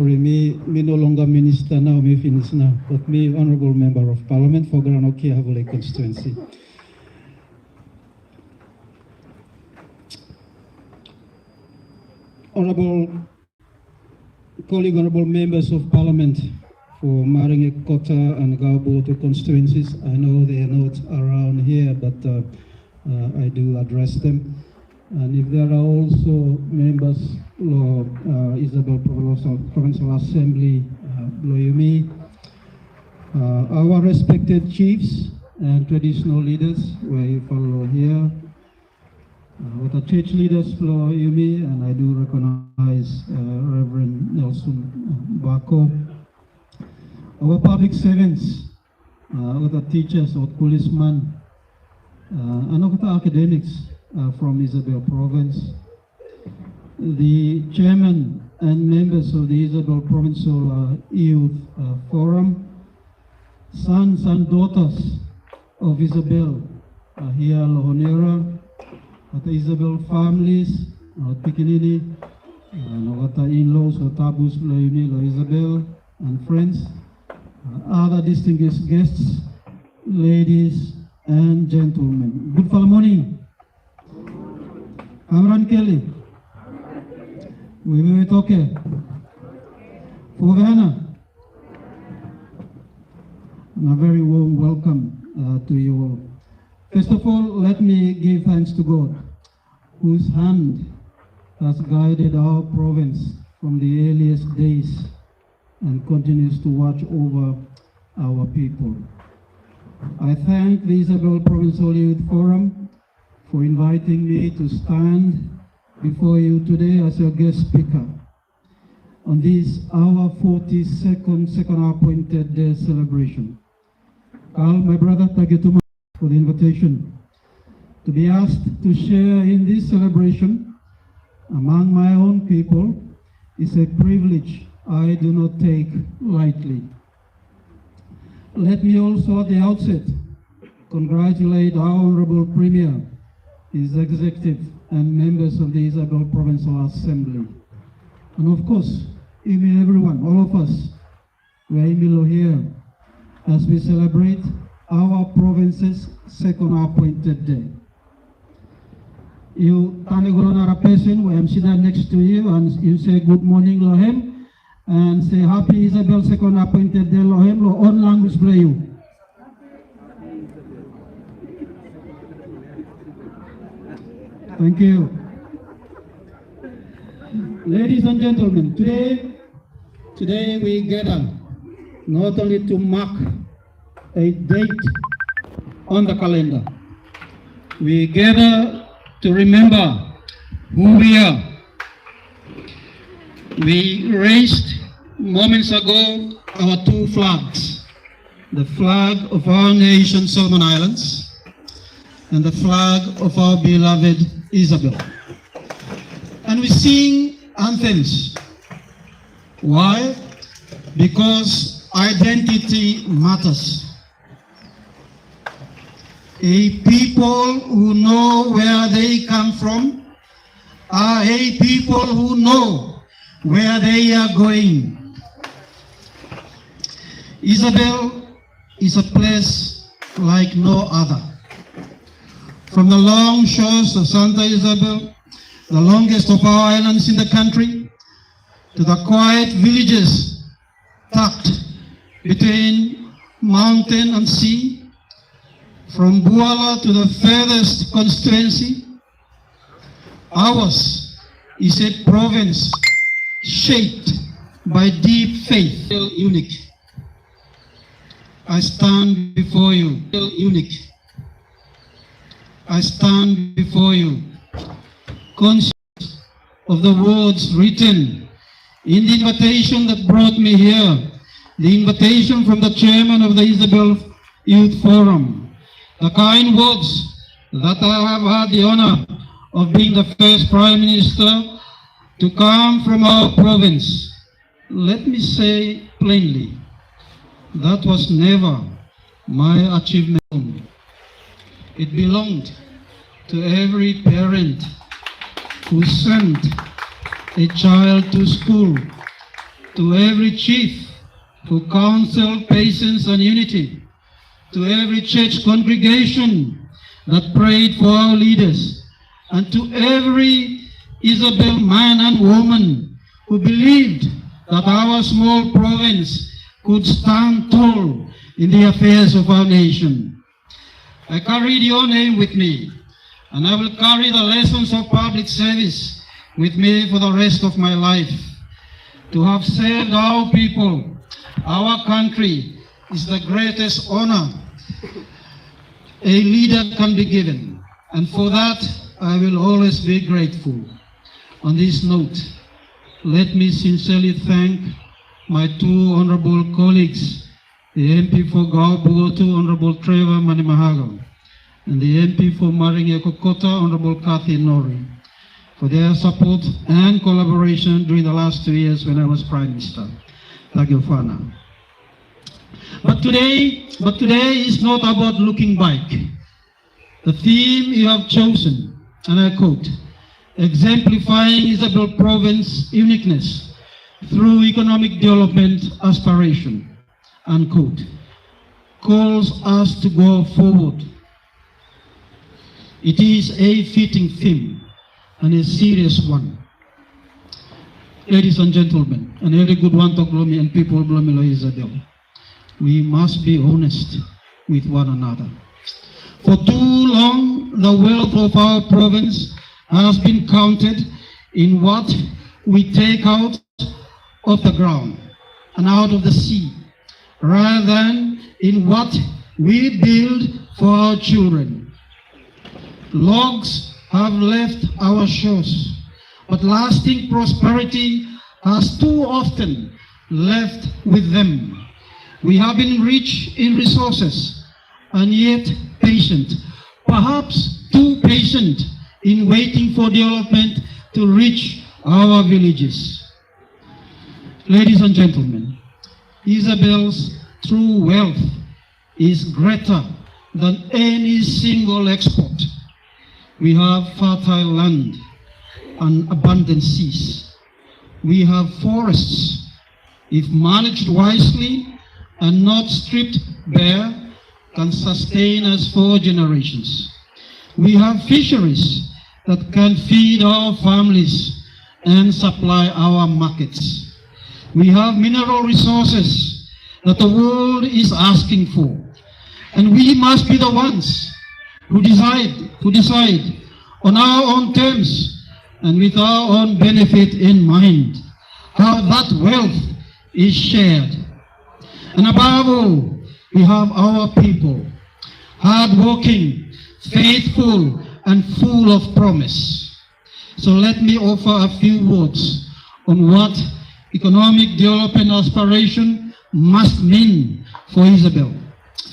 Me no longer minister now, me finish now, but me honorable member of parliament for Granoki Havole constituency. Honorable colleague, honorable members of parliament for Maringe Kota and Gaoboto constituencies. I know they are not around here, but I do address them. And if there are also members of Isabel Provincial Assembly, Loyumi, our respected chiefs and traditional leaders, where you follow here, with the church leaders, Loyumi, and I do recognize Reverend Nelson Bako, our public servants, with the teachers, or policemen, and with the academics, from Isabel province, the chairman and members of the Isabel Provincial Youth Forum, sons and daughters of Isabel here Lohonera, at the Isabel families, Pikinini, and the in-laws, Tabus, Loyumi, Isabel, and friends, other distinguished guests, ladies and gentlemen. Good morning. Amran Kelly. We will talk. Fugana. And a very warm welcome to you all. First of all, let me give thanks to God, whose hand has guided our province from the earliest days and continues to watch over our people. I thank the Isabel Provincial Youth Forum for inviting me to stand before you today as your guest speaker on this our 42nd second appointed day celebration. Carl, my brother, thank you too much for the invitation to be asked to share in this celebration among my own people is a privilege I do not take lightly. Let me also at the outset congratulate our Honorable Premier, his executive and members of the Isabel Provincial Assembly. And of course, everyone, all of us, we are here as we celebrate our province's second appointed day. You, Tanegolonara person, where I'm sitting next to you, and you say good morning, Lohem, and say happy Isabel second appointed day, Lohem, lo on language play you. Thank you. Ladies and gentlemen, today we gather not only to mark a date on the calendar, we gather to remember who we are. We raised moments ago our two flags, the flag of our nation, Solomon Islands, and the flag of our beloved Isabel. And we sing anthems. Why? Because identity matters. A people who know where they come from are a people who know where they are going. Isabel is a place like no other. From the long shores of Santa Isabel, the longest of our islands in the country, to the quiet villages tucked between mountain and sea, from Buala to the furthest constituency, ours is a province shaped by deep faith. Unique. I stand before you, unique. I stand before you, conscious of the words written in the invitation that brought me here, the invitation from the chairman of the Isabel Youth Forum, the kind words that I have had the honor of being the first Prime Minister to come from our province. Let me say plainly, that was never my achievement. It belonged to every parent who sent a child to school to every chief for counsel, patience, and unity, to every church congregation that prayed for our leaders, and to every Isabel man and woman who believed that our small province could stand tall in the affairs of our nation. I carried your name with me, and I will carry the lessons of public service with me for the rest of my life. To have served our people, our country, is the greatest honor a leader can be given, and for that I will always be grateful. On this note, let me sincerely thank my two honorable colleagues, the MP for Gao-Bugotu, Honorable Trevor Manimahago, and the MP for Maringe-Kokota, Honorable Kathy Nori, for their support and collaboration during the last 2 years when I was Prime Minister. Thank you, Fana. But today is not about looking back. The theme you have chosen, and I quote, exemplifying Isabel Province uniqueness through economic development aspiration, unquote, calls us to go forward. It is a fitting theme and a serious one. Ladies and gentlemen, and every good one to Glomi and people of Glomilo Isabel, we must be honest with one another. For too long, the wealth of our province has been counted in what we take out of the ground and out of the sea, rather than in what we build for our children. Logs have left our shores, but lasting prosperity has too often left with them. We have been rich in resources and yet patient, perhaps too patient in waiting for development to reach our villages. Ladies and gentlemen, Isabel's true wealth is greater than any single export. We have fertile land and abundant seas. We have forests, if managed wisely and not stripped bare, can sustain us for generations. We have fisheries that can feed our families and supply our markets. We have mineral resources that the world is asking for, and we must be the ones who decide on our own terms and with our own benefit in mind how that wealth is shared. And above all, we have our people, hardworking, faithful, and full of promise. So let me offer a few words on what economic development aspiration must mean for Isabel.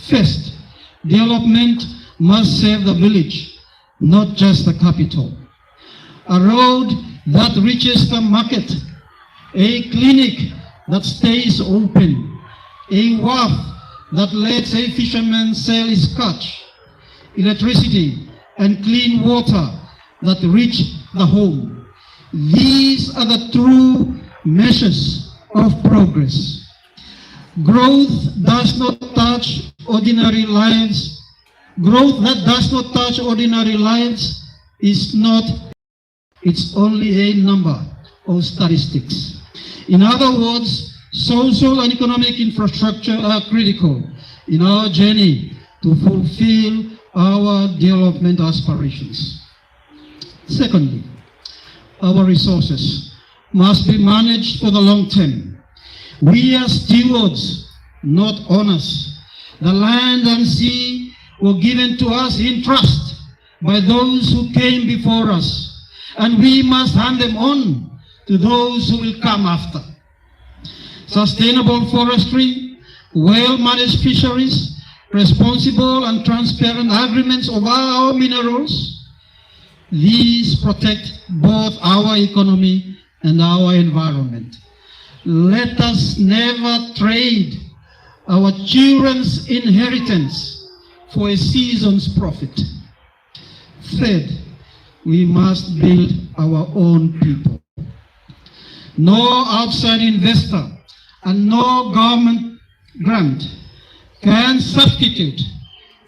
First, development must serve the village, not just the capital. A road that reaches the market, a clinic that stays open, a wharf that lets a fisherman sell his catch, electricity and clean water that reach the home. These are the true measures of progress. Growth does not touch ordinary lives. Growth that does not touch ordinary lives is not, it's only a number of statistics. In other words, social and economic infrastructure are critical in our journey to fulfill our development aspirations. Secondly, our resources must be managed for the long term. We are stewards, not owners. The land and sea were given to us in trust by those who came before us, and we must hand them on to those who will come after. Sustainable forestry, well-managed fisheries, responsible and transparent agreements over our minerals, these protect both our economy and our environment. Let us never trade our children's inheritance for a season's profit. Third, we must build our own people. no outside investor, and no government grant can substitute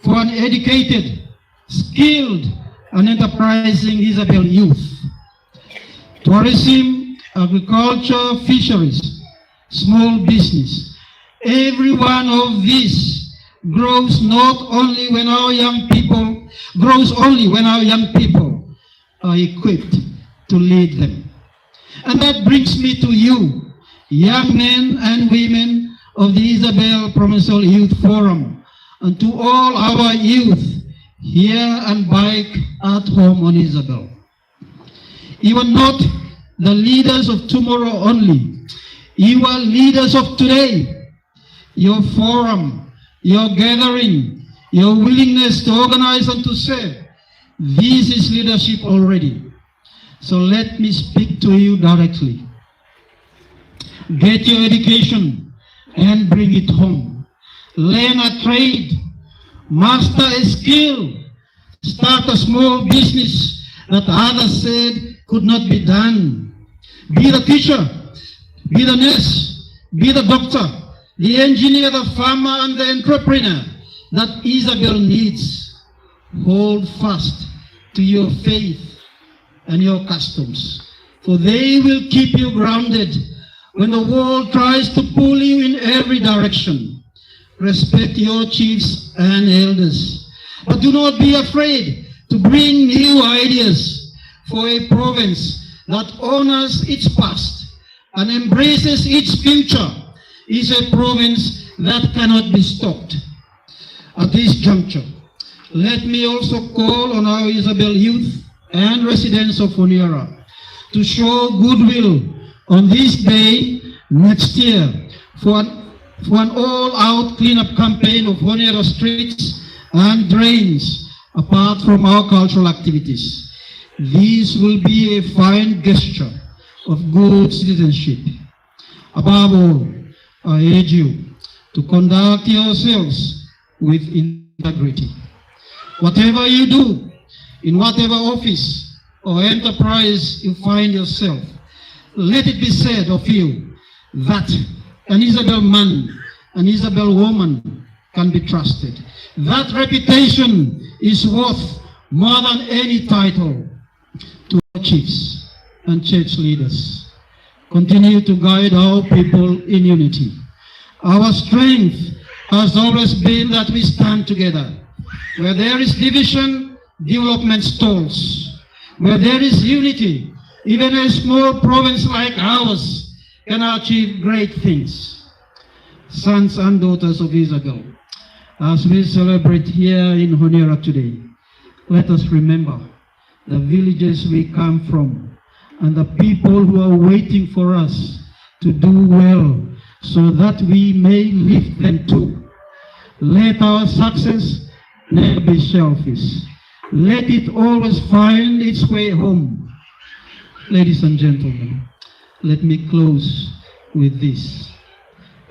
for an educated, skilled, and enterprising Isabel youth. Tourism, agriculture, fisheries, small business, every one of these grows only when our young people are equipped to lead them. And that brings me to you, young men and women of the Isabel Provincial Youth Forum, and to all our youth here and back at home on Isabel. You are not the leaders of tomorrow only. You are leaders of today. Your forum, your gathering, your willingness to organize and to serve, this is leadership already. So let me speak to you directly. Get your education and bring it home. Learn a trade, master a skill, start a small business that others said could not be done. Be the teacher, be the nurse, be the doctor, the engineer, the farmer, and the entrepreneur that Isabel needs. Hold fast to your faith and your customs, for they will keep you grounded when the world tries to pull you in every direction. Respect your chiefs and elders, but do not be afraid to bring new ideas for a province that honors its past and embraces its future. Is a province that cannot be stopped. At this juncture, let me also call on our Isabel youth and residents of Honiara to show goodwill on this day next year for an all-out cleanup campaign of Honiara streets and drains, apart from our cultural activities. This will be a fine gesture of good citizenship. Above all, I urge you to conduct yourselves with integrity. Whatever you do, in whatever office or enterprise you find yourself, let it be said of you that an Isabel man, an Isabel woman can be trusted. That reputation is worth more than any title. To our chiefs and church leaders, continue to guide our people in unity. Our strength has always been that we stand together. Where there is division, development stalls. Where there is unity, even a small province like ours can achieve great things. Sons and daughters of Isabel, as we celebrate here in Honiara today, let us remember the villages we come from and the people who are waiting for us to do well so that we may lift them too. Let our success never be selfish. Let it always find its way home. Ladies and gentlemen, let me close with this.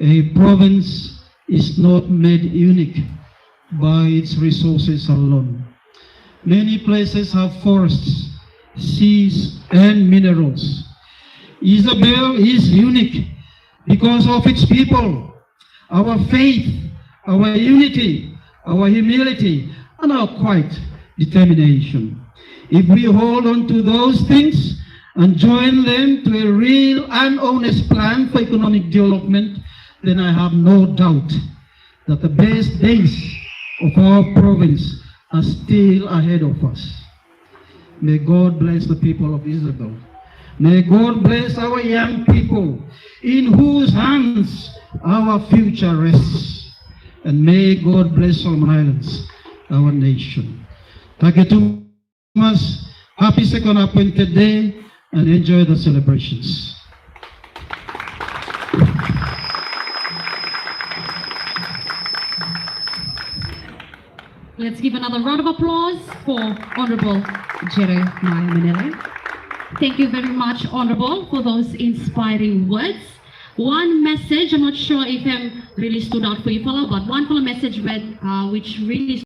A province is not made unique by its resources alone. Many places have forests, seas, and minerals. Isabel is unique because of its people, our faith, our unity, our humility, and our quiet determination. If we hold on to those things and join them to a real and honest plan for economic development, then I have no doubt that the best days of our province are still ahead of us. May God bless the people of Isabel. May God bless our young people, in whose hands our future rests. And may God bless Solomon Islands, our nation. Thank you too much. Happy second appointed day, and enjoy the celebrations. Let's give another round of applause for Honorable Jeremiah Manele. Thank you very much, Honorable, for those inspiring words. One message, I'm not sure if really stood out for you, fellow, but one fellow message read, which really